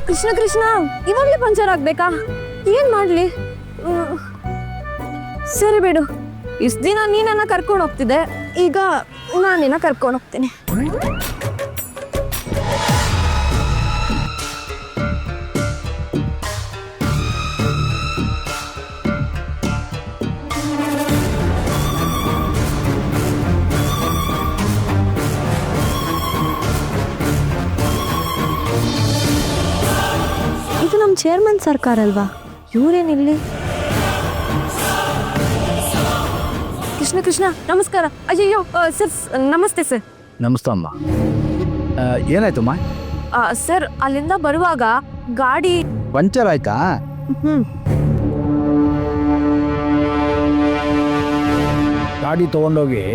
ಕೃಷ್ಣ ಕೃಷ್ಣ ಇವಾಗಲೇ ಪಂಚರ್ ಆಗ್ಬೇಕಾ? ಏನ್ ಮಾಡ್ಲಿ? ಸರಿ ಬಿಡು, ಇಷ್ಟ ದಿನ ನೀನನ್ನ ಕರ್ಕೊಂಡು ಹೋಗ್ತಿದ್ದೆ, ಈಗ ನಾನಿನ್ನ ಕರ್ಕೊಂಡು ಹೋಗ್ತೀನಿ. ಇದು ನಮ್ಮ ಚೇರ್ಮನ್ ಸರ್ಕಾರ ಅಲ್ವಾ? ಇವರೇನಿಲ್ಲಿ? ಕೃಷ್ಣ ಕೃಷ್ಣ ನಮಸ್ಕಾರ. ಅಯ್ಯಯ್ಯೋ ಸರ್, ನಮಸ್ತೆ ಸರ್. ನಮಸ್ತೆ ಅಮ್ಮ. ಏನಾಯ್ತಮ್ಮ? ಸರ್, ಅಲ್ಲಿಂದ ಬರುವಾಗ ಗಾಡಿ ಪಂಚರ್ ಆಯ್ತಾ? ಗಾಡಿ ತೊಗೊಂಡೋಗಿ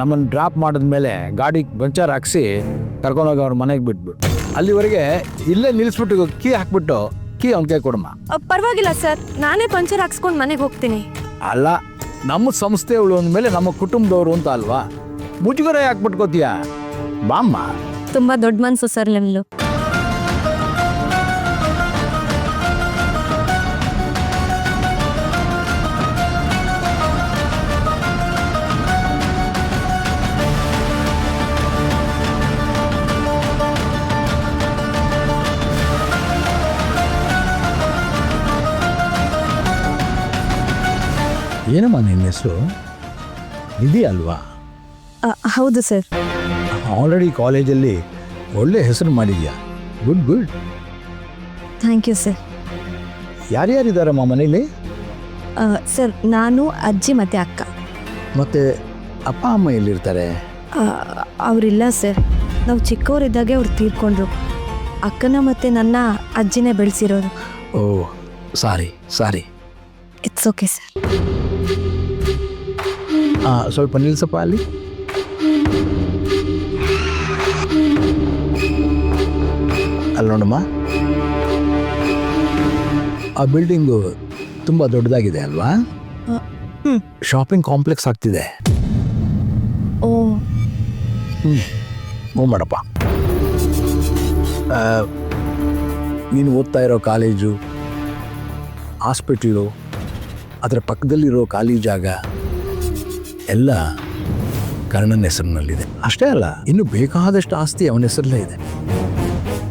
ನಮ್ಮನ್ನು ಡ್ರಾಪ್ ಮಾಡಿದ್ಮೇಲೆ ಗಾಡಿ ಪಂಚರ್ ಹಾಕ್ಸಿ ಕರ್ಕೊಂಡೋಗಿ ಅವ್ರ ಮನೆಗೆ ಬಿಟ್ಬಿಟ್ಟು ಅಲ್ಲಿವರೆಗೆ ಇಲ್ಲೇ ನಿಲ್ಲಿಸ್ಬಿಟ್ಟು ಕೀ ಹಾಕ್ಬಿಟ್ಟು ಕೀ ಅವ್ನ ಕೈ ಕೊಡಮ್ಮ. ಪರವಾಗಿಲ್ಲ ಸರ್, ನಾನೇ ಪಂಚರ್ ಹಾಕ್ಸ್ಕೊಂಡು ಮನೆಗೆ ಹೋಗ್ತೀನಿ. ಅಲ್ಲ, ನಮ್ಮ ಸಂಸ್ಥೆಗಳು ಅಂದಮೇಲೆ ನಮ್ಮ ಕುಟುಂಬದವರು ಅಂತ ಅಲ್ವಾ? ಮುಜುಗರ ಯಾಕೆ ಬಿಟ್ಕೋತೀಯ? ಬಾಮ್ಮ. ತುಂಬಾ ದೊಡ್ಡ ಮನ್ಸು ಸರ್ ನಿಮ್ದು. ಏನಮ್ಮ ನಿನ್ನ ಹೆಸರು? ನಿಧಿ ಅಲ್ವಾ? ಹೌದು ಸರ್. ಆಲ್ರೆಡಿ ಕಾಲೇಜಲ್ಲಿ ಒಳ್ಳೆ ಹೆಸರು ಮಾಡಿದ್ಯಾ. Good good. Thank you sir. ಯಾರ್ಯಾರಿದ್ದಾರಮ್ಮ ಮನೇಲಿ? ಸರ್, ನಾನು, ಅಜ್ಜಿ ಮತ್ತೆ ಅಕ್ಕ. ಮತ್ತೆ ಅಪ್ಪ ಅಮ್ಮ ಎಲ್ಲಿರ್ತಾರೆ? ಅವರಿಲ್ಲ ಸರ್, ನಾವು ಚಿಕ್ಕವರಿದ್ದಾಗೆ ಅವ್ರು ತೀರ್ಕೊಂಡ್ರು. ಅಕ್ಕನ ಮತ್ತೆ ನನ್ನ ಅಜ್ಜಿನೇ ಬೆಳೆಸಿರೋದು. Oh, sorry sorry. It's okay sir. ಸ್ವಲ್ಪ ನಿಲ್ಸಪ್ಪ ಅಲ್ಲಿ. ಅಲ್ಲಿ ನೋಡಮ್ಮ, ಆ ಬಿಲ್ಡಿಂಗು ತುಂಬ ದೊಡ್ಡದಾಗಿದೆ ಅಲ್ವಾ? ಶಾಪಿಂಗ್ ಕಾಂಪ್ಲೆಕ್ಸ್ ಆಗ್ತಿದೆ. ಓ, ಮೂವ್ ಮಾಡಪ್ಪ. ನೀನು ಓದ್ತಾ ಇರೋ ಕಾಲೇಜು, ಹಾಸ್ಪಿಟ್ಲು, ಅದರ ಪಕ್ಕದಲ್ಲಿರೋ ಖಾಲಿ ಜಾಗ ಎಲ್ಲ ಕರ್ಣನ ಹೆಸರಿನಲ್ಲಿದೆ. ಅಷ್ಟೇ ಅಲ್ಲ, ಇನ್ನು ಬೇಕಾದಷ್ಟು ಆಸ್ತಿ ಅವನ ಹೆಸರಲ್ಲೇ ಇದೆ.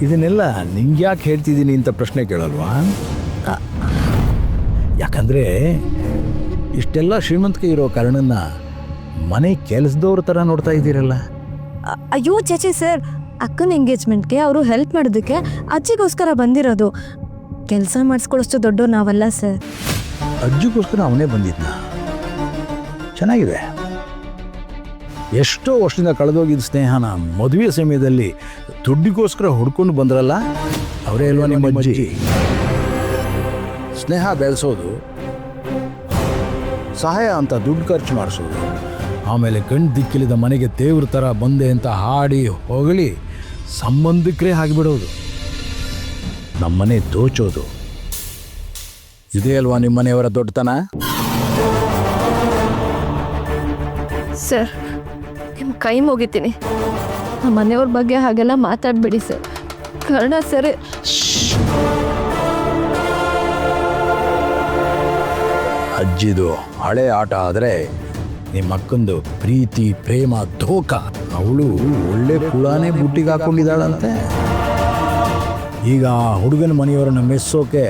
ಇದನ್ನೆಲ್ಲ ನಿಂಗೆ ಯಾಕೆ ಹೇಳ್ತಿದ್ದೀನಿ ಅಂತ ಪ್ರಶ್ನೆ ಕೇಳಲ್ವಾ? ಯಾಕಂದರೆ ಇಷ್ಟೆಲ್ಲ ಶ್ರೀಮಂತಿಕೆ ಇರೋ ಕರ್ಣನ್ನ ಮನೆ ಕೆಲಸದವ್ರ ಥರ ನೋಡ್ತಾ ಇದ್ದೀರಲ್ಲ. ಅಯ್ಯೋ ಚೇಚಿ ಸರ್, ಅಕ್ಕನ ಎಂಗೇಜ್ಮೆಂಟ್ಗೆ ಅವರು ಹೆಲ್ಪ್ ಮಾಡೋದಕ್ಕೆ ಅಜ್ಜಿಗೋಸ್ಕರ ಬಂದಿರೋದು. ಕೆಲಸ ಮಾಡಿಸ್ಕೊಳ್ಳೋಷ್ಟು ದೊಡ್ಡವ್ರು ನಾವಲ್ಲ ಸರ್. ಅಜ್ಜಿಗೋಸ್ಕರ ಅವನೇ ಬಂದಿದ್ನ? ಚೆನ್ನಾಗಿದೆ. ಎಷ್ಟೋ ವರ್ಷದಿಂದ ಕಳೆದೋಗಿದ್ದ ಸ್ನೇಹನ ಮದುವೆ ಸಮಯದಲ್ಲಿ ದುಡ್ಡಿಗೋಸ್ಕರ ಹುಡ್ಕೊಂಡು ಬಂದ್ರಲ್ಲ, ಅವರೇ ಅಲ್ವಾ ನಿಮ್ಮ ಅಜ್ಜಿ? ಸ್ನೇಹ ಬೆಳೆಸೋದು, ಸಹಾಯ ಅಂತ ದುಡ್ಡು ಖರ್ಚು ಮಾಡಿಸೋದು, ಆಮೇಲೆ ಕಣ್ಣು ದಿಕ್ಕಿಲಿದ ಮನೆಗೆ ದೇವ್ರ ಥರ ಬಂದೆ ಅಂತ ಹಾಡಿ ಹೊಗಳಿ ಸಂಬಂಧಿಕರೇ ಆಗಿಬಿಡೋದು, ನಮ್ಮನೆ ದೋಚೋದು. ಇದೇ ಅಲ್ವಾ ನಿಮ್ಮನೆಯವರ ದೊಡ್ಡತನ? ಸರ್, ನಿಮ್ಮ ಕೈ ಮುಗಿತೀನಿ. ನಮ್ಮ ಮನೆಯವ್ರ ಬಗ್ಗೆ ಹಾಗೆಲ್ಲ ಮಾತಾಡಬೇಡಿ ಸರ್. ಕರ್ಣ ಸರ್. ಅಜ್ಜಿದು ಹಳೆ ಆಟ ಆದರೆ ನಿಮ್ಮ ಅಕ್ಕಂದು ಪ್ರೀತಿ, ಪ್ರೇಮ, ಧೋಕ. ಅವಳು ಒಳ್ಳೆ ಕುಳಾನೇ ಬುಟ್ಟಿಗೆ ಹಾಕೊಂಡಿದ್ದಾಳಂತೆ. ಈಗ ಹುಡುಗನ ಮನೆಯವರನ್ನ ಮೆಸ್ಸೋಕೆ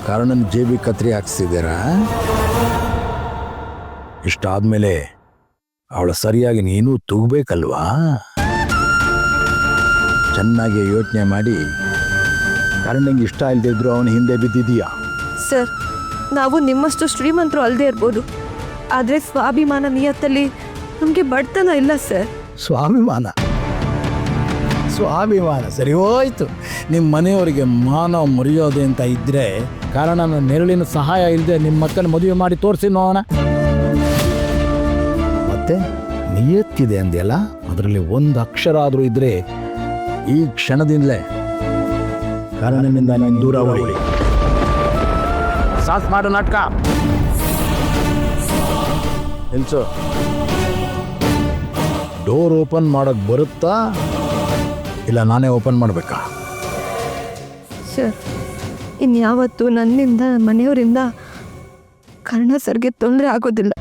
ಕರ್ಣನ ಜೇಬಿ ಕತ್ರಿ ಹಾಕ್ಸಿದ್ದೀರಾ? ಇಷ್ಟಾದ್ಮೇಲೆ ಅವಳ ಸರಿಯಾಗಿ ನೀನು ತೂಗಬೇಕಲ್ವಾ? ಚೆನ್ನಾಗಿ ಯೋಚನೆ ಮಾಡಿ, ಕರ್ಣಂಗೆ ಇಷ್ಟ ಇಲ್ದಿದ್ರು ಅವನ ಹಿಂದೆ ಬಿದ್ದಿದೀಯಾ? ಸರ್, ನಾವು ನಿಮ್ಮಷ್ಟು ಶ್ರೀಮಂತರು ಅಲ್ಲದೆ ಇರ್ಬೋದು, ಆದರೆ ಸ್ವಾಭಿಮಾನ ನಿಯತ್ತಲ್ಲಿ ನಮಗೆ ಬಡತನ ಇಲ್ಲ ಸರ್. ಸ್ವಾಭಿಮಾನ ಸರಿ ಹೋಯ್ತು. ನಿಮ್ಮ ಮನೆಯವರಿಗೆ ಮಾನ ಮರ್ಯಾದೆ ಅಂತ ಇದ್ದರೆ ಕಾರಣನ ನೆರಳಿನ ಸಹಾಯ ಇಲ್ಲದೆ ನಿಮ್ಮ ಮಕ್ಕಳ ಮದುವೆ ಮಾಡಿ ತೋರಿಸಿ ನೋಡೋಣ. ಮತ್ತೆ ನಿಯತ್ತಿದೆ ಅಂದೆಯಲ್ಲ, ಅದರಲ್ಲಿ ಒಂದು ಅಕ್ಷರ ಆದರೂ ಇದ್ದರೆ ಈ ಕ್ಷಣದಿಂದಲೇ ಕಾರಣನಿಂದ ನೀನು ದೂರ ಹೋಗಿ. ಸಾಥ್ ಮಾಡೋ ನಾಟಕ ನಿಲ್ಸು. ಡೋರ್ ಓಪನ್ ಮಾಡೋಕ್ಕೆ ಬರುತ್ತಾ ಇಲ್ಲ ನಾನೇ ಓಪನ್ ಮಾಡಬೇಕಾ? ಸರ್ ಇನ್ಯಾವತ್ತೂ ನನ್ನಿಂದ ಮನೆಯವರಿಂದ ಕರ್ಣ ಸರ್ಗೆ ತೊಂದರೆ ಆಗೋದಿಲ್ಲ.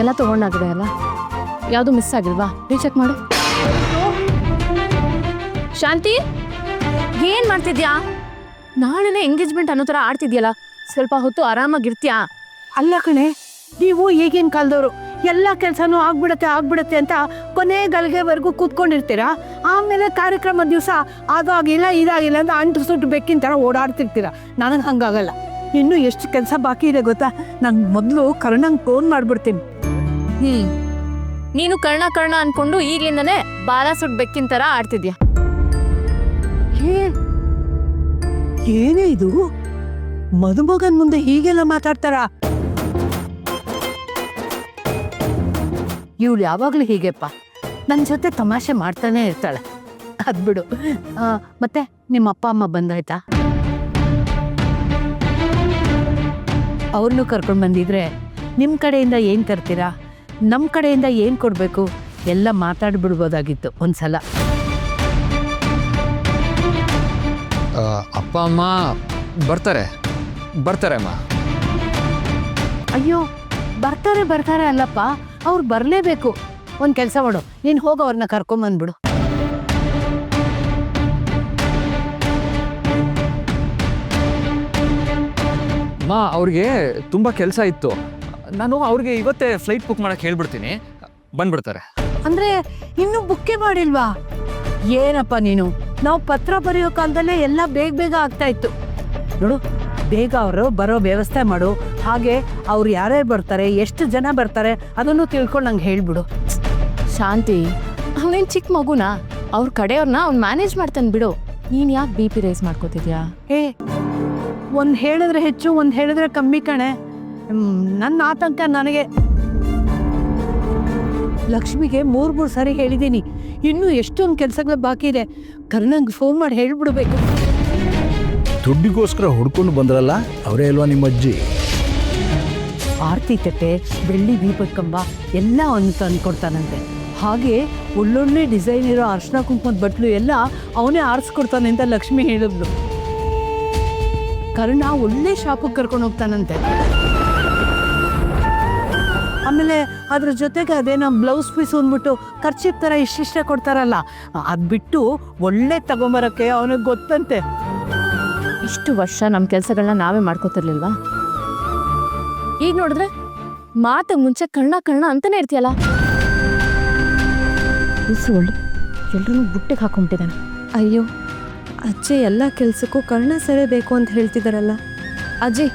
ಎಲ್ಲ ತೊಗೊಂಡಾಗಿದೆ ಅಲ್ಲ, ಯಾವುದು ಮಿಸ್ ಆಗಿಲ್ವಾ? ರೀಚೆಕ್ ಮಾಡು. ಶಾಂತಿ, ಏನ್ ಮಾಡ್ತಿದ್ಯಾ? ನಾಳೆನೇ ಎಂಗೇಜ್ಮೆಂಟ್ ಅನ್ನೋ ಥರ ಆಡ್ತಿದ್ಯಲ್ಲ, ಸ್ವಲ್ಪ ಹೊತ್ತು ಆರಾಮಾಗಿರ್ತೀಯಾ? ಅಲ್ಲ ಕಣೆ, ನೀವು ಈಗಿನ ಕಾಲದವರು ಎಲ್ಲ ಕೆಲಸನೂ ಆಗ್ಬಿಡತ್ತೆ ಅಂತ ಕೊನೆ ಗಲ್ಗೆವರೆಗೂ ಕೂತ್ಕೊಂಡಿರ್ತೀರಾ. ಆಮೇಲೆ ಕಾರ್ಯಕ್ರಮ ದಿವಸ ಅದಾಗಿಲ್ಲ ಇದಾಗಿಲ್ಲ ಅಂತ ಅಂಟು ಸುಟ್ಟು ಬೆಕ್ಕಿನ ಥರ ಓಡಾಡ್ತಿರ್ತೀರ. ನನಗೆ ಹಂಗಾಗಲ್ಲ. ಇನ್ನೂ ಎಷ್ಟು ಕೆಲಸ ಬಾಕಿ ಇದೆ ಗೊತ್ತಾ? ನಾನು ಮೊದಲು ಕರ್ಣಂಗೆ ಫೋನ್ ಮಾಡಿಬಿಡ್ತೀನಿ. ನೀನು ಕರ್ಣ ಅನ್ಕೊಂಡು ಈಗ್ಲಿಂದನೇ ಬಾಲ ಸುಟ್ ಬೆಕ್ಕಿನ ಥರ ಆಡ್ತಿದ್ಯಾ. ಏನೇ ಇದು, ಮದುಮಗನ್ ಮುಂದೆ ಹೀಗೆಲ್ಲ ಮಾತಾಡ್ತಾರ? ಇವಳು ಯಾವಾಗಲೂ ಹೀಗೆಪ್ಪ, ನನ್ನ ಜೊತೆ ತಮಾಷೆ ಮಾಡ್ತಾನೆ ಇರ್ತಾಳೆ. ಅದ್ಬಿಡು. ಮತ್ತೆ ನಿಮ್ಮ ಅಪ್ಪ ಅಮ್ಮ ಬಂದಾಯ್ತಾ? ಅವ್ರನ್ನೂ ಕರ್ಕೊಂಡು ಬಂದಿದ್ರೆ ನಿಮ್ಮ ಕಡೆಯಿಂದ ಏನು ತರ್ತೀರಾ, ನಮ್ಮ ಕಡೆಯಿಂದ ಏನು ಕೊಡಬೇಕು ಎಲ್ಲ ಮಾತಾಡ್ಬಿಡ್ಬೋದಾಗಿತ್ತು ಒಂದ್ಸಲ. ಅಪ್ಪ ಅಮ್ಮ ಬರ್ತಾರೆ ಅಮ್ಮ. ಅಯ್ಯೋ, ಬರ್ತಾರೆ ಅಲ್ಲಪ್ಪ, ಅವ್ರು ಬರಲೇಬೇಕು. ಒಂದು ಕೆಲಸ ಮಾಡು, ನೀನು ಹೋಗಿ ಅವ್ರನ್ನ ಕರ್ಕೊಂಬಂದ್ಬಿಡು. ಅಮ್ಮ, ಅವ್ರಿಗೆ ತುಂಬ ಕೆಲಸ ಇತ್ತು. ನಾನು ಅವ್ರಿಗೆ ಇವತ್ತೇ ಫ್ಲೈಟ್ ಬುಕ್ ಮಾಡಕ್ಕೆ ಹೇಳ್ಬಿಡ್ತೀನಿ, ಬಂದ್ಬಿಡ್ತಾರೆ. ಅಂದ್ರೆ ಇನ್ನೂ ಬುಕ್ಕೇ ಮಾಡಿಲ್ವಾ? ಏನಪ್ಪ ನೀನು, ನಾವು ಪತ್ರ ಬರೆಯೋ ಕಾಲದಲ್ಲೇ ಎಲ್ಲ ಬೇಗ ಆಗ್ತಾ ಇತ್ತು ನೋಡು. ಬೇಗ ಅವರು ಬರೋ ವ್ಯವಸ್ಥೆ ಮಾಡು. ಹಾಗೆ ಅವ್ರು ಯಾರ್ಯಾರು ಬರ್ತಾರೆ, ಎಷ್ಟು ಜನ ಬರ್ತಾರೆ ಅದನ್ನು ತಿಳ್ಕೊಂಡು ನಂಗೆ ಹೇಳ್ಬಿಡು. ಶಾಂತಿ, ಅವನೇನು ಚಿಕ್ಕ ಮಗುನಾ? ಅವ್ರ ಕಡೆಯವ್ರನ್ನ ಅವ್ನು ಮ್ಯಾನೇಜ್ ಮಾಡ್ತಾನೆ ಬಿಡು. ನೀನು ಯಾಕೆ BP ರೈಸ್ ಮಾಡ್ಕೋತಿದ್ಯಾ? ಒಂದು ಹೇಳಿದ್ರೆ ಹೆಚ್ಚು, ಒಂದು ಹೇಳಿದ್ರೆ ಕಮ್ಮಿ ಕಣೆ. ನನ್ನ ಆತಂಕ ನನಗೆ. ಲಕ್ಷ್ಮಿಗೆ ಮೂರು ಸರಿ ಹೇಳಿದ್ದೀನಿ, ಇನ್ನೂ ಎಷ್ಟೊಂದು ಕೆಲಸಗಳು ಬಾಕಿ ಇದೆ. ಕರ್ಣಂಗೆ ಫೋನ್ ಮಾಡಿ ಹೇಳ್ಬಿಡ್ಬೇಕು. ದುಡ್ಡಿಗೋಸ್ಕರ ಹುಡ್ಕೊಂಡು ಬಂದ್ರಲ್ಲ, ಅವರೇ ಅಲ್ವಾ ನಿಮ್ಮ ಅಜ್ಜಿ? ಆರತಿ ತಟ್ಟೆ, ಬೆಳ್ಳಿ ದೀಪದ ಕಂಬ ಎಲ್ಲ ಅವನು ತಂದ್ಕೊಡ್ತಾನಂತೆ. ಹಾಗೆ ಒಳ್ಳೊಳ್ಳೆ ಡಿಸೈನ್ ಇರೋ ಅರ್ಶಿನ ಕುಂಕುಮದ ಬಟ್ಲು ಎಲ್ಲ ಅವನೇ ಆರಿಸ್ಕೊಡ್ತಾನೆ ಅಂತ ಲಕ್ಷ್ಮಿ ಹೇಳಿದ್ಲು. ಕರ್ಣ ಒಳ್ಳೆ ಶಾಪಿಗೆ ಕರ್ಕೊಂಡು ಹೋಗ್ತಾನಂತೆ. ಆಮೇಲೆ ಅದ್ರ ಜೊತೆಗೆ ಅದೇನೋ ಬ್ಲೌಸ್ ಪೀಸ್ ಅಂದ್ಬಿಟ್ಟು ಖರ್ಚಿಪ್ ಥರ ಇಷ್ಟಿಷ್ಟ ಕೊಡ್ತಾರಲ್ಲ, ಅದು ಬಿಟ್ಟು ಒಳ್ಳೆ ತಗೊಂಬರೋಕ್ಕೆ ಅವನಿಗೆ ಗೊತ್ತಂತೆ. ಇಷ್ಟು ವರ್ಷ ನಮ್ಮ ಕೆಲಸಗಳನ್ನ ನಾವೇ ಮಾಡ್ಕೋತಿರ್ಲಿಲ್ವಾ? ಈಗ ನೋಡಿದ್ರೆ ಮಾತು ಮುಂಚೆ ಕಣ್ಣ ಅಂತಾನೆ ಇರ್ತೀಯಲ್ಲ. ಒಳ್ಳೆ ಎಲ್ರೂ ಬುಟ್ಟಿಗೆ ಹಾಕೊಂಬಿಟ್ಟಿದ್ದಾನೆ. ಅಯ್ಯೋ, ಅಜ್ಜಿ ಎಲ್ಲ ಕೆಲಸಕ್ಕೂ ಕರ್ಣ ಸರಿ ಬೇಕು ಅಂತ ಹೇಳ್ತಿದ್ದಾರಲ್ಲ. ಅಜ್ಜಿ,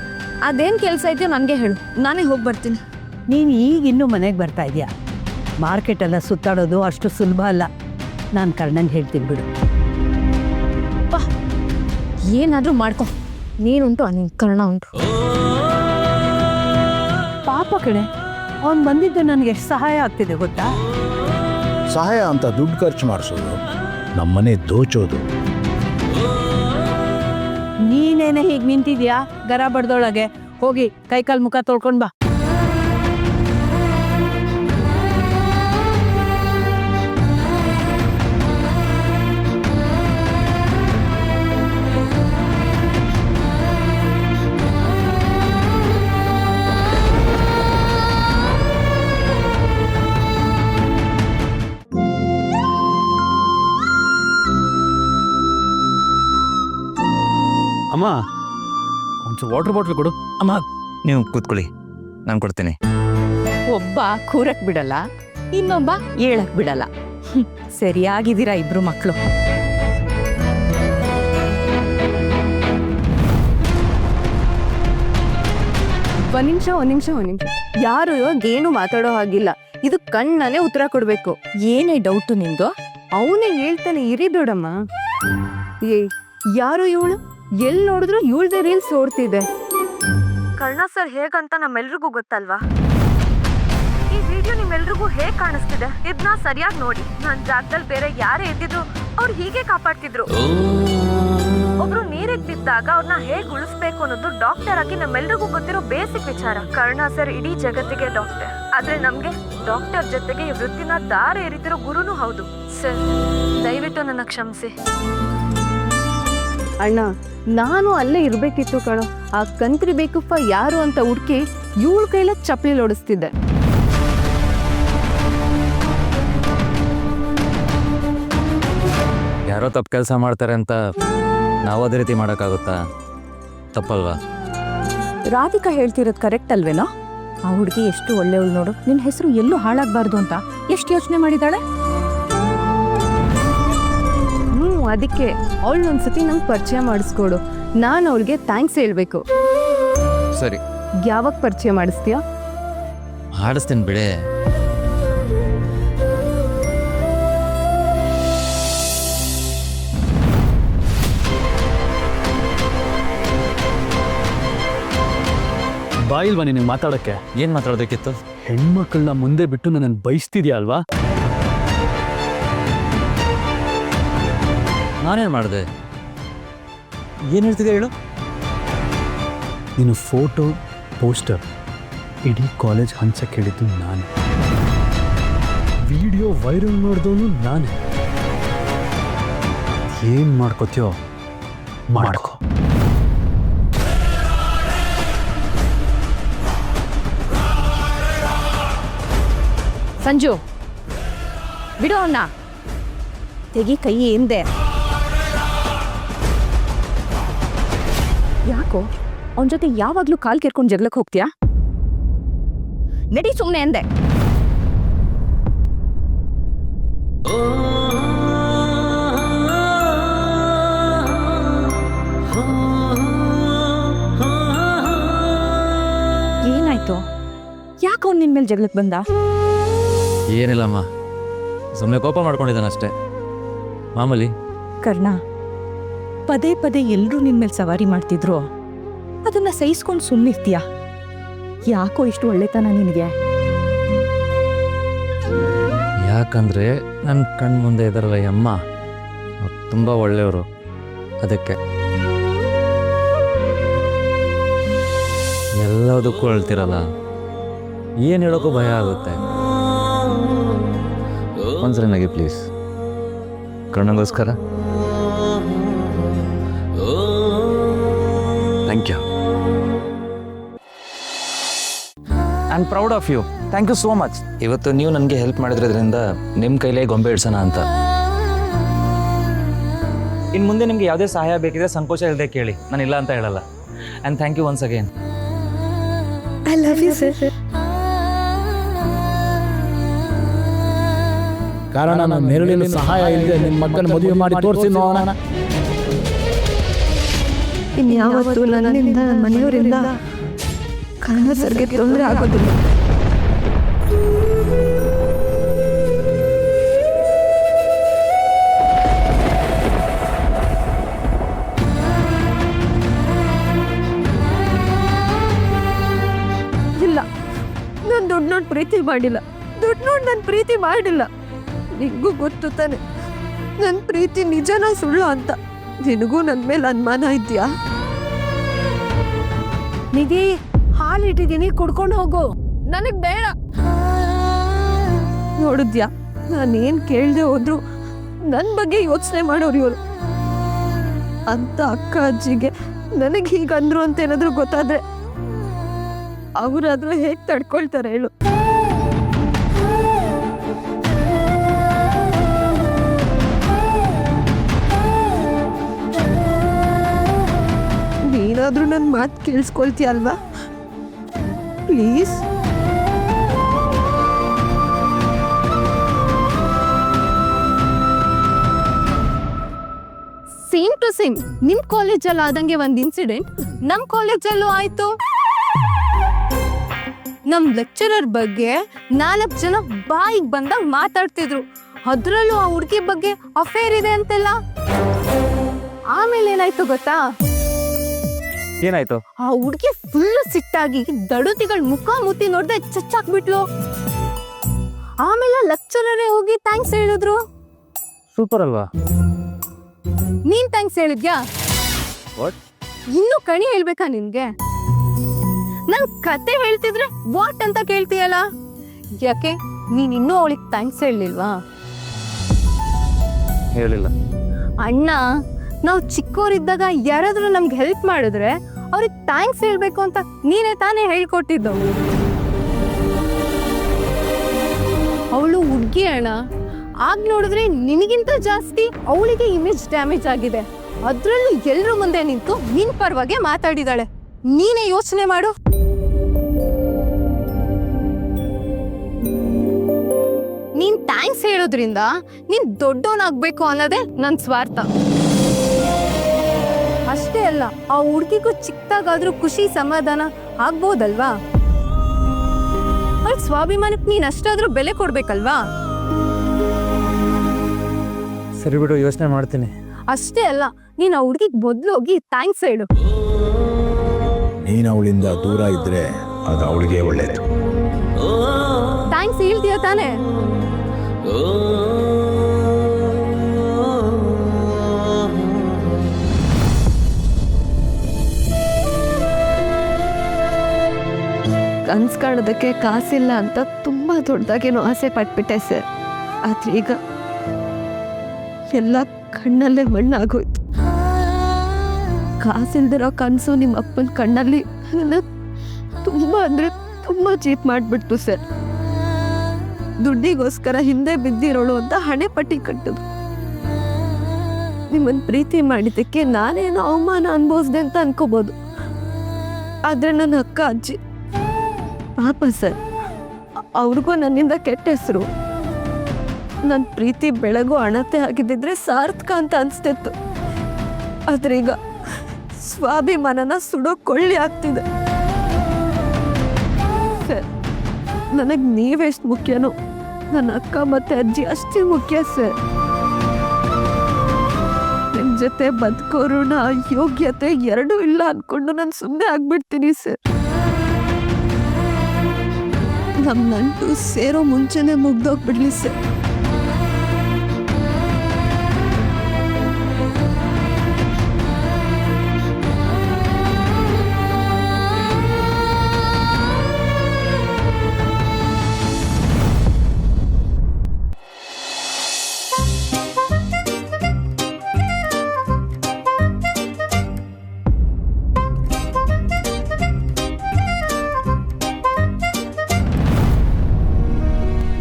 ಅದೇನು ಕೆಲಸ ಇದೆಯೋ ನನಗೆ ಹೇಳು, ನಾನೇ ಹೋಗಿ ಬರ್ತೀನಿ. ನೀನು ಈಗಿನ್ನೂ ಮನೆಗೆ ಬರ್ತಾ ಇದೆಯಾ? ಮಾರ್ಕೆಟೆಲ್ಲ ಸುತ್ತಾಡೋದು ಅಷ್ಟು ಸುಲಭ ಅಲ್ಲ. ನಾನು ಕರ್ಣಂಗೆ ಹೇಳ್ತೀನಿ ಬಿಡು. ಏನಾದರೂ ಮಾಡ್ಕೊ, ನೀನುಂಟು ನಿನ್ನ ಕರ್ಣ ಉಂಟು. ಪಾಪ ಕಡೆ, ಅವ್ನು ಬಂದಿದ್ದು ನನಗೆ ಎಷ್ಟು ಸಹಾಯ ಆಗ್ತಿದೆ ಗೊತ್ತಾ? ಸಹಾಯ ಅಂತ ದುಡ್ಡು ಖರ್ಚು ಮಾಡಿಸೋದು, ನಮ್ಮನೆ ದೋಚೋದು. ನೀನೇನೆ ಹೀಗೆ ನಿಂತಿದ್ಯಾ ಗರ ಬಡ್ದೊಳಗೆ? ಹೋಗಿ ಕೈಕಾಲು ಮುಖ ತೊಳ್ಕೊಂಡು ಬಾ. ಅಮ್ಮ, ಒಂಚೂರು ವಾಟರ್ ಬಾಟ್ಲ್ ಕೊಡು. ಅಮ್ಮ, ನೀವು ಕೂತ್ಕೊಳ್ಳಿ, ನಾನು ಕೊಡ್ತೀನಿ. ಒಬ್ಬ ಕೂರಕ್ ಬಿಡಲ್ಲ, ಇನ್ನೊಬ್ಬ ಏಳಕ್ ಬಿಡಲ್ಲ. ಸರಿಯಾಗಿದ್ದೀರಾ ಇಬ್ರು ಮಕ್ಕಳು. ಒಂದ್ ನಿಮಿಷ ಯಾರು ಏನು ಮಾತಾಡೋ ಹಾಗಿಲ್ಲ. ಇದು ಕಣ್ಣಲ್ಲೇ ಉತ್ತರ ಕೊಡ್ಬೇಕು. ಏನೇ ಡೌಟು ನಿಂದು? ಅವನೇ ಹೇಳ್ತಾನೆ, ಇರಿ ಬಿಡಮ್ಮ. ಯಾರು ಇವಳು? ಎಲ್ಲಿ ನೋಡಿದ್ರು ಇವಳ್ದೇ ರೀಲ್ಸ್ ಓಡ್ತಿದೆ. ಕರ್ಣ ಸರ್ ಹೇಗಂತ ನಮ್ಮೆಲ್ರಿಗೂ ಗೊತ್ತಲ್ವಾ? ಈ ವಿಡಿಯೋ ನಿಮ್ಮೆಲ್ರಿಗೂ ಹೇಗ್ ಕಾಣಿಸ್ತಿದೆ ಇದನ್ನ ಸರಿಯಾಗಿ ನೋಡಿ. ನನ್ ಜಾಗದಲ್ಲಿ ಬೇರೆ ಯಾರೇ ಇದ್ದಿದ್ರು ಅವ್ರು ಹೀಗೆ ಕಾಪಾಡ್ತಿದ್ರು. ಒಬ್ರು ನೀರಿಗೆ ಬಿದ್ದಾಗ ಅವ್ರನ್ನ ಹೇಗ್ ಉಳಿಸ್ಬೇಕು ಅನ್ನೋದು ಡಾಕ್ಟರ್ ಆಗಿ ನಮ್ಮೆಲ್ರಿಗೂ ಗೊತ್ತಿರೋ ಬೇಸಿಕ್ ವಿಚಾರ. ಕರ್ಣ ಸರ್ ಇಡೀ ಜಗತ್ತಿಗೆ ಡಾಕ್ಟರ್, ಆದ್ರೆ ನಮ್ಗೆ ಡಾಕ್ಟರ್ ಜೊತೆಗೆ ಈ ವೃತ್ತಿನ ದಾರಿ ಎರಿತಿರೋ ಗುರುನೂ ಹೌದು. ಸರ್ ದಯವಿಟ್ಟು ನನ್ನ ಕ್ಷಮಿಸಿ. ಅಣ್ಣ, ನಾನು ಅಲ್ಲೇ ಇರ್ಬೇಕಿತ್ತು ಕಣೋ. ಆ ಕಂತ್ರಿ ಬೇಕಪ್ಪ ಯಾರು ಅಂತ ಹುಡ್ಕಿ ಇವಳ ಕೈಲ ಚಪ್ಪಲಿ ಓಡಿಸ್ತಿದ್ದೆ. ಯಾರೋ ತಪ್ಪು ಕೆಲಸ ಮಾಡ್ತಾರೆ ಅಂತ ನಾವು ಅದೇ ರೀತಿ ಮಾಡೋಕ್ಕಾಗುತ್ತಾ? ತಪ್ಪಲ್ವಾ? ರಾಧಿಕಾ ಹೇಳ್ತಿರೋದು ಕರೆಕ್ಟ್ ಅಲ್ವೇನೋ? ಆ ಹುಡುಗಿ ಎಷ್ಟು ಒಳ್ಳೆಯವಳು ನೋಡು. ನಿನ್ನ ಹೆಸರು ಎಲ್ಲೂ ಹಾಳಾಗಬಾರ್ದು ಅಂತ ಎಷ್ಟು ಯೋಚನೆ ಮಾಡಿದಾಳೆ. ಅದಕ್ಕೆ ಅವಳನ್ನೊಂದ್ಸತಿ ನಂಗೆ ಪರಿಚಯ ಮಾಡಿಸ್ಕೊಡು. ನಾನು ಅವಳಿಗೆ ಥ್ಯಾಂಕ್ಸ್ ಹೇಳ್ಬೇಕು. ಸರಿ, ಯಾವಾಗ ಪರಿಚಯ ಮಾಡಿಸ್ತೀಯಾ? ಆಡಿಸ್ತೀನಿ ಬಿಡೆ. ಬಾಯಿಲ್ವಾ ನಿನಗೆ ಮಾತಾಡೋಕ್ಕೆ? ಏನು ಮಾತಾಡೋದಕ್ಕಿತ್ತು? ಹೆಣ್ಮಕ್ಳನ್ನ ಮುಂದೆ ಬಿಟ್ಟು ನನ್ನನ್ನು ಬಯಸ್ತಿದ್ಯಾ ಅಲ್ವಾ? ನಾನೇನು ಮಾಡಿದೆ? ಏನು ಹೇಳ್ತಿದ್ದೆ ಹೇಳು? ನೀನು ಫೋಟೋ ಪೋಸ್ಟರ್ ಇಡೀ ಕಾಲೇಜ್ ಹಂಚಕ್ಕೆ ಹೇಳಿದ್ದು ನಾನೇ. ವಿಡಿಯೋ ವೈರಲ್ ಮಾಡಿದವನು ನಾನೇ. ಏನು ಮಾಡ್ಕೋತೀಯೋ ಮಾಡ್ಕೋ. ಸಂಜು, ಬಿಡು ಅಣ್ಣ. ತೆಗಿ ಕೈ ಎಂದೆ. ಯಾಕೋ ಅವನ ಜೊತೆ ಯಾವಾಗ್ಲೂ ಕಾಲ್ ಕೆರ್ಕೊಂಡು ಜಗಳಕ್ಕೆ ಹೋಗ್ತೀಯಾ? ನಡಿ ಸುಮ್ಮನೆ ಎಂದೆ. ಏನಾಯ್ತು? ಯಾಕೆ ಅವ್ನು ನಿನ್ ಮೇಲೆ ಜಗಳಕ್ಕೆ ಬಂದ? ಏನಿಲ್ಲಮ್ಮ, ಸುಮ್ಮನೆ ಕೋಪ ಮಾಡ್ಕೊಂಡಿದ್ದಾನಷ್ಟೇ, ಮಾಮೂಲಿ. ಕರ್ಣ, ಪದೇ ಪದೇ ಎಲ್ಲರೂ ನಿನ್ ಮೇಲೆ ಸವಾರಿ ಮಾಡ್ತಿದ್ರು, ಅದನ್ನ ಸಹಿಸ್ಕೊಂಡು ಸುಮ್ಮನಿರ್ತೀಯ? ಯಾಕೋ ಇಷ್ಟು ಒಳ್ಳೆತನ ನಿನಗೆ? ಯಾಕಂದ್ರೆ ನನ್ನ ಕಣ್ಣು ಮುಂದೆ ಇದಾರಲ್ಲ ಈ ಅಮ್ಮ, ಅವ್ರು ತುಂಬ ಒಳ್ಳೆಯವರು. ಅದಕ್ಕೆ ಎಲ್ಲದಕ್ಕೂ ಅಳ್ತಿರಲ್ಲ, ಏನು ಹೇಳೋಕ್ಕೂ ಭಯ ಆಗುತ್ತೆ. ಒಂದ್ಸರಿ ನಗಿ ಪ್ಲೀಸ್, ಕಣ್ಣಗೋಸ್ಕರ. Thank you. I am proud of you. Thank you so much. ಇವತ್ತು ನೀವು ನನಗೆ ಹೆಲ್ಪ್ ಮಾಡಿದ್ರಿಂದ ನಿಮ್ಮ ಕೈಲೇ ಗೊಂಬೆ ಇಡ್ಸೋಣ ಅಂತ. ಇನ್ನು ಮುಂದೆ ನಿಮಗೆ ಯಾವುದೇ ಸಹಾಯ ಬೇಕಿದ್ರೆ ಸಂಕೋಚ ಇಲ್ಲದೆ ಕೇಳಿ, ನಾನು ಇಲ್ಲ ಅಂತ ಹೇಳಲ್ಲ. And thank you once again. I love you sir. ಕಾರಣ ನನ್ನ ನೆರಳಿನ ಸಹಾಯ ಇಲ್ಲದೆ ನಿನ್ನ ಮಕ್ಕನ ಮದುವೆ ಮಾಡಿ ತೋರಿಸಿ ನೋಡೋಣ. ಇನ್ಯಾವತ್ತೂ ನನ್ನಿಂದ ನನ್ನ ಮನೆಯವರಿಂದ ಕರ್ಣ ಸರ್ಗೆ ತೊಂದರೆ ಆಗೋದಿಲ್ಲ. ಇಲ್ಲ, ನಾನು ದುಡ್ಡು ನೋಡಿ ಪ್ರೀತಿ ಮಾಡಿಲ್ಲ. ದುಡ್ಡು ನೋಡಿ ನಾನು ಪ್ರೀತಿ ಮಾಡಿಲ್ಲ. ನಿನಗೂ ಗೊತ್ತು ತಾನೆ ನನ್ನ ಪ್ರೀತಿ ನಿಜನಾ ಸುಳ್ಳು ಅಂತ. ನಿನಗೂ ನನ್ನ ಮೇಲೆ ಅನುಮಾನ ಇದೆಯಾ? ನಿಧಿ, ಹಾಲಿಟ್ಟಿದ್ದೀನಿ, ಕುಡ್ಕೊಂಡು ಹೋಗು. ನನಗ್ ಬೇಡ. ನೋಡಿದ್ಯಾ, ನಾನೇನ್ ಕೇಳ್ದೆ ಹೋದ್ರು ನನ್ನ ಬಗ್ಗೆ ಯೋಚನೆ ಮಾಡೋರು ಇವರು. ಅಂತ ಅಕ್ಕ ಅಜ್ಜಿಗೆ ನನಗೆ ಹೀಗಂದ್ರು ಅಂತ ಏನಾದ್ರು ಗೊತ್ತಾದ್ರೆ ಅವರಾದ್ರೂ ಹೇಗೆ ತಡ್ಕೊಳ್ತಾರೆ ಹೇಳು? ನೀನಾದ್ರೂ ನನ್ನ ಮಾತು ಕೇಳಿಸ್ಕೊಳ್ತೀಯ ಅಲ್ವಾ? ಪ್ಲೀಸ್. ಸೇಮ್ ಟು ಸೇಮ್ ನಿಮ್ ಕಾಲೇಜಲ್ಲಿ ಆದಂಗೆ ಒಂದು ಇನ್ಸಿಡೆಂಟ್ ನಮ್ ಕಾಲೇಜಲ್ಲೂ ಆಯ್ತು. ನಮ್ ಲೆಕ್ಚರರ್ ಬಗ್ಗೆ 4 ಜನ ಬಾಯಿಗೆ ಬಂದಾಗ ಮಾತಾಡ್ತಿದ್ರು. ಅದ್ರಲ್ಲೂ ಆ ಹುಡುಗಿ ಬಗ್ಗೆ ಅಫೇರ್ ಇದೆ ಅಂತೆಲ್ಲ. ಆಮೇಲೆ ಏನಾಯ್ತು ಗೊತ್ತಾ? ಏನಾಯ್ತು? ಆ ಹುಡುಗಿ ಫುಲ್ ಸಿಟ್ಟಾಗಿ ದಡುತಿಗಳ ಮುಖ ಮುತ್ತಿ ನೋಡ್ದೆ ಚಚ್ಚಾಕ್ಬಿಟ್ಲು. ಆಮೇಲೆ ಲೆಕ್ಚರರೇ ಹೋಗಿ ಥ್ಯಾಂಕ್ಸ್ ಹೇಳಿದ್ರು. ಸೂಪರ್ ಅಲ್ವಾ? ನೀನ್ ಥ್ಯಾಂಕ್ಸ್ ಹೇಳಿದ್ಯಾ? What? ಇನ್ನು ಕಣಿ ಹೇಳ್ಬೇಕಾ ನಿನ್ಗೆ? ನನ್ ಕತೆ ಹೇಳ್ತಿದ್ರೆ ವಾಟ್ ಅಂತ ಕೇಳ್ತೀಯಲ್ಲ, ಯಾಕೆ ನೀನ್ ಇನ್ನೂ ಅವಳಿಗೆ ಥ್ಯಾಂಕ್ಸ್ ಹೇಳಲಿಲ್ವಾ? ಹೇಳಿಲ್ಲ. ಅಣ್ಣ, ನಾವು ಚಿಕ್ಕವರಿದ್ದಾಗ ಯಾರಾದ್ರೂ ನಮ್ಗೆ ಹೆಲ್ಪ್ ಮಾಡಿದ್ರೆ ಅವ್ರಿಗೆ ಥ್ಯಾಂಕ್ಸ್ ಹೇಳ್ಬೇಕು ಅಂತ ನೀನೇ ತಾನೇ ಹೇಳ್ಕೊಟ್ಟಿದ್ದವು. ಅವಳು ಹುಡುಗಿ ಅಣ್ಣ, ಆಗ ನೋಡಿದ್ರೆ ನಿನಗಿಂತ ಜಾಸ್ತಿ ಅವಳಿಗೆ ಇಮೇಜ್ ಡ್ಯಾಮೇಜ್ ಆಗಿದೆ. ಅದ್ರಲ್ಲೂ ಎಲ್ರ ಮುಂದೆ ನಿಂತು ನಿನ್ ಪರವಾಗಿ ಮಾತಾಡಿದಾಳೆ. ನೀನೇ ಯೋಚನೆ ಮಾಡು. ನೀನ್ ಥ್ಯಾಂಕ್ಸ್ ಹೇಳೋದ್ರಿಂದ ನೀನ್ ದೊಡ್ಡವನಾಗ್ಬೇಕು ಅನ್ನೋದೇ ನನ್ ಸ್ವಾರ್ಥ. ಅಷ್ಟೇ ಅಲ್ಲ, ಆ ಹುಡುಗಿಗೂ ಚಿಕ್ಕದಾಗಾದ್ರೂ ಖುಷಿ ಸಮಾಧಾನ ಆಗ್ಬೋದಲ್ವಾ? ಅವ್ಳ ಸ್ವಾಭಿಮಾನಕ್ಕೆ ನೀನ್ ಅಷ್ಟಾದ್ರೂ ಬೆಲೆ ಕೊಡ್ಬೇಕಲ್ವಾ? ಸರಿ ಬಿಡು, ಯೋಚನೆ ಮಾಡ್ತೀನಿ. ಅಷ್ಟೇ ಅಲ್ಲ, ನೀನ್ ಆ ಹುಡುಗಿಗೆ ಮೊದ್ಲು ಹೋಗಿ ಥ್ಯಾಂಕ್ಸ್ ಹೇಳು. ನೀನು ಅವಳಿಂದ ದೂರ ಇದ್ರೆ ಅದು ಅವಳಿಗೆ ಒಳ್ಳೇದು. ಥ್ಯಾಂಕ್ಸ್ ಹೇಳ್ತೀಯ ತಾನೇ? ಕನ್ಸ್ ಕಾಣೋದಕ್ಕೆ ಕಾಸಿಲ್ಲ ಅಂತ ತುಂಬಾ ದೊಡ್ಡದಾಗೇನೋ ಆಸೆ ಪಟ್ಬಿಟ್ಟೆ ಸರ್. ಆದ್ರೆ ಈಗ ಎಲ್ಲ ಕಣ್ಣಲ್ಲೇ ಮಣ್ಣಾಗೋಯ್ತು. ಕಾಸಿಲ್ದಿರೋ ಕನಸು ನಿಮ್ಮ ಅಪ್ಪನ ಕಣ್ಣಲ್ಲಿ ತುಂಬಾ ಅಂದ್ರೆ ತುಂಬಾ ಚೀಪ್ ಮಾಡ್ಬಿಡ್ತು ಸರ್. ದುಡ್ಡಿಗೋಸ್ಕರ ಹಿಂದೆ ಬಿದ್ದಿರೋಳು ಅಂತ ಹಣೆ ಪಟ್ಟಿ ಕಟ್ಟದು. ನಿಮ್ಮನ್ನ ಪ್ರೀತಿ ಮಾಡಿದ್ದಕ್ಕೆ ನಾನೇನೋ ಅವಮಾನ ಅನ್ಭವಿಸ್ದೆ ಅಂತ ಅನ್ಕೋಬಹುದು. ಆದ್ರೆ ನನ್ನ ಅಕ್ಕ ಅಜ್ಜಿ ಪಾಪ ಸರ್, ಅವ್ರಿಗೂ ನನ್ನಿಂದ ಕೆಟ್ಟ ಹೆಸರು. ನನ್ನ ಪ್ರೀತಿ ಬೆಳಗು ಅಣತೆ ಆಗಿದ್ದಿದ್ರೆ ಸಾರ್ಥಕ ಅಂತ ಅನ್ಸ್ತಿತ್ತು. ಆದ್ರೆ ಈಗ ಸ್ವಾಭಿಮಾನನ ಸುಡೋ ಕೊಳ್ಳಿ ಆಗ್ತಿದೆ ಸರ್. ನನಗೆ ನೀವೆಷ್ಟು ಮುಖ್ಯನೋ ನನ್ನ ಅಕ್ಕ ಮತ್ತೆ ಅಜ್ಜಿ ಅಷ್ಟೇ ಮುಖ್ಯ ಸರ್. ನಿಮ್ ಜೊತೆ ಬದುಕೋರುಣ ಯೋಗ್ಯತೆ ಎರಡೂ ಇಲ್ಲ ಅನ್ಕೊಂಡು ನಾನು ಸುಮ್ಮನೆ ಆಗ್ಬಿಡ್ತೀನಿ ಸರ್. ನಮ್ ನಂಟು ಸೇರೋ ಮುಂಚೆನೆ ಮುಗ್ದೋಗ್ಬಿಡ್ಲಿ ಸರ್.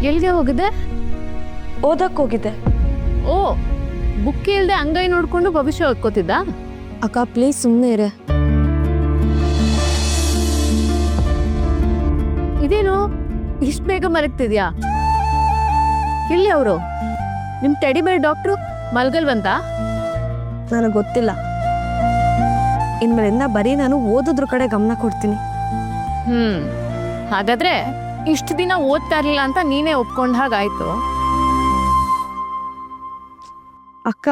ಎಲ್ಲಿಗೆ ಹೋಗಿದೆ? ಓದಕ್ ಹೋಗಿದೆ. ಓ, ಬುಕ್ ಇಲ್ದೆ ಅಂಗೈ ನೋಡ್ಕೊಂಡು ಭವಿಷ್ಯ ಓದ್ಕೋತಿದ್ದ? ಅಕ್ಕ ಪ್ಲೀಸ್ ಸುಮ್ಮನೆ ಇರೆ. ಇದೇನು ಇಷ್ಟು ಬೇಗ ಮಲಗ್ತಿದ್ಯಾ? ಇಲ್ಲಿ ಅವರು ನಿಮ್ ಟೆಡಿಬೇರ್ ಡಾಕ್ಟ್ರು ಮಲ್ಗಲ್ವಂತ? ನನಗೆ ಗೊತ್ತಿಲ್ಲ. ಇನ್ಮೇಲಿಂದ ಬರೀ ನಾನು ಓದೋದ್ರ ಕಡೆ ಗಮನ ಕೊಡ್ತೀನಿ. ಹಾಗಾದ್ರೆ ಇಷ್ಟು ದಿನ ಓದ್ತಾ ಇರ್ಲಿಲ್ಲ ಅಂತ ನೀನೇ ಒಪ್ಕೊಂಡ ಹಾಗಾಯ್ತು. ಅಕ್ಕ,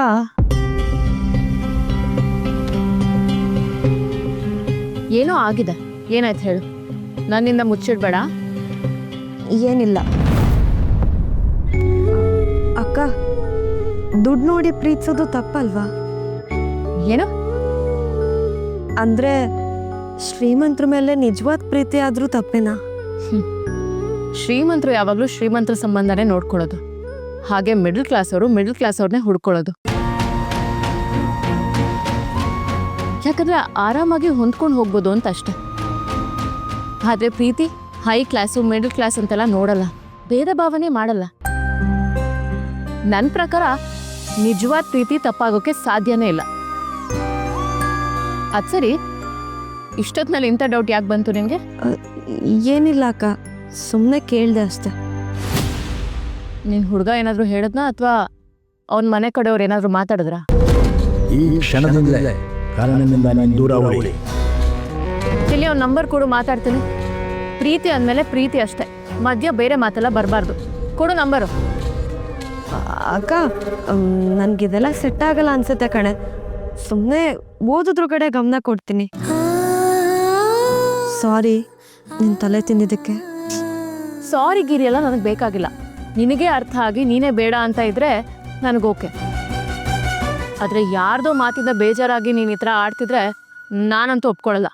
ಏನೋ ಆಗಿದೆ. ಏನಾಯ್ತು ಹೇಳು, ನನ್ನಿಂದ ಮುಚ್ಚಿಡ್ಬೇಡ. ಏನಿಲ್ಲ ಅಕ್ಕ, ದುಡ್ಡು ನೋಡಿ ಪ್ರೀತಿಸೋದು ತಪ್ಪಲ್ವಾ? ಏನು ಅಂದ್ರೆ ಶ್ರೀಮಂತರ ಮೇಲೆ ನಿಜವಾದ ಪ್ರೀತಿ ಆದ್ರೂ ತಪ್ಪೇನಾ? ಶ್ರೀಮಂತರು ಯಾವಾಗಲೂ ಶ್ರೀಮಂತರ ಸಂಬಂಧನೇ ನೋಡ್ಕೊಳ್ಳೋದು. ಹಾಗೆ ಮಿಡಲ್ ಕ್ಲಾಸ್ ಅವ್ರನ್ನೇ ಹುಡ್ಕೊಳ್ಳೋದು. ಯಾಕಂದ್ರೆ ಆರಾಮಾಗಿ ಹೊಂದ್ಕೊಂಡು ಹೋಗ್ಬೋದು ಅಂತ ಅಷ್ಟೆ. ಆದ್ರೆ ಪ್ರೀತಿ ಹೈ ಕ್ಲಾಸು ಮಿಡಲ್ ಕ್ಲಾಸ್ ಅಂತೆಲ್ಲ ನೋಡಲ್ಲ, ಭೇದ ಭಾವನೆ ಮಾಡಲ್ಲ. ನನ್ನ ಪ್ರಕಾರ ನಿಜವಾದ ಪ್ರೀತಿ ತಪ್ಪಾಗೋಕೆ ಸಾಧ್ಯನೇ ಇಲ್ಲ. ಅದ್ ಸರಿ, ಇಷ್ಟೊತ್ತಿನಲ್ಲಿ ಇಂಥ ಡೌಟ್ ಯಾಕೆ ಬಂತು ನಿನಗೆ? ಏನಿಲ್ಲ ಅಕ್ಕ, ಸುಮ್ಮನೆ ಕೇಳಿದೆ ಅಷ್ಟೆ. ನಿನ್ ಹುಡುಗ ಏನಾದ್ರು ಹೇಳಿದ್ನಾ ಅಥವಾ ಅವನ ಮನೆ ಕಡೆಯವ್ರು ಏನಾದ್ರು ಮಾತಾಡಿದ್ರಾ? ಈ ಕ್ಷಣದಿಂದಲೇ ಕಾರಣದಿಂದ ನಾನು ದೂರ ಹೋಗಿ. ಇಲ್ಲಿ ಅವ್ನ ನಂಬರ್ ಕೊಡು, ಮಾತಾಡ್ತೀನಿ. ಪ್ರೀತಿ ಅಂದಮೇಲೆ ಪ್ರೀತಿ ಅಷ್ಟೇ, ಮಧ್ಯ ಬೇರೆ ಮಾತೆಲ್ಲ ಬರಬಾರ್ದು. ಕೊಡು ನಂಬರು. ಅಕ್ಕ, ನನಗಿದೆಲ್ಲ ಸೆಟ್ ಆಗಲ್ಲ ಅನ್ಸುತ್ತೆ ಕಣೆ. ಸುಮ್ಮನೆ ಓದೋದ್ರ ಕಡೆ ಗಮನ ಕೊಡ್ತೀನಿ. ಸಾರಿ ನಿನ್ನ ತಲೆ ತಿಂದಿದ್ದಕ್ಕೆ. ಸಾರಿ ಗಿರಿ ಎಲ್ಲ ನನಗೆ ಬೇಕಾಗಿಲ್ಲ. ನಿನಗೆ ಅರ್ಥ ಆಗಿ ನೀನೇ ಬೇಡ ಅಂತ ಇದ್ರೆ ನನಗೆ ಓಕೆ. ಆದರೆ ಯಾರ್ದೋ ಮಾತಿಂದ ಬೇಜಾರಾಗಿ ನೀನು ಈ ಥರ ಆಡ್ತಿದ್ರೆ ನಾನಂತೂ ಒಪ್ಕೊಳ್ಳಲ್ಲ.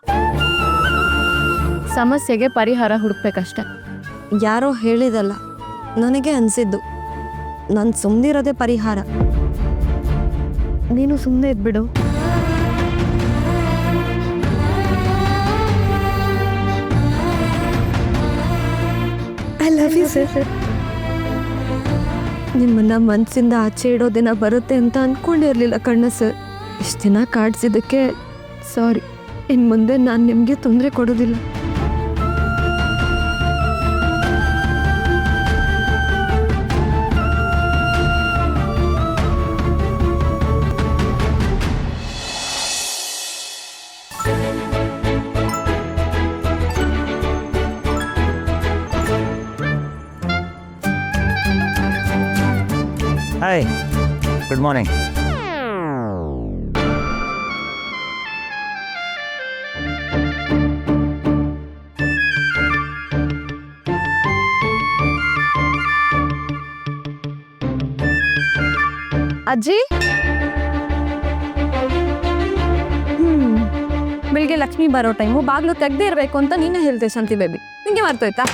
ಸಮಸ್ಯೆಗೆ ಪರಿಹಾರ ಹುಡುಕ್ಬೇಕಷ್ಟೆ. ಯಾರೋ ಹೇಳಿದಲ್ಲ, ನನಗೆ ಅನಿಸಿದ್ದು. ನಾನು ಸುಮ್ಮನಿರೋದೇ ಪರಿಹಾರ. ನೀನು ಸುಮ್ಮನೆ ಇದ್ಬಿಡು. I love you sir. ನಿಮ್ಮನ್ನ ಮನಸ್ಸಿಂದ ಆಚೆ ಇಡೋ ದಿನ ಬರುತ್ತೆ ಅಂತ ಅಂದ್ಕೊಂಡಿರಲಿಲ್ಲ ಕಣ್ಣ ಸರ್. ಇಷ್ಟು ದಿನ ಕಾಡ್ಸಿದ್ದಕ್ಕೆ ಸಾರಿ. ಇನ್ನು ಮುಂದೆ ನಾನು ನಿಮಗೆ ತೊಂದರೆ ಕೊಡೋದಿಲ್ಲ. Hi, good morning. ಅಜ್ಜಿ, ಬೆಳಿಗ್ಗೆ ಲಕ್ಷ್ಮಿ ಬರೋ ಟೈಮು ಬಾಗ್ಲು ತೆಗ್ದೇ ಇರಬೇಕು ಅಂತ ನೀನೇ ಹೇಳ್ದೆ ಶಾಂತಿ ಬೇಬಿ. ನಿಂಗೆ ಮರ್ತೋಯ್ತಾ?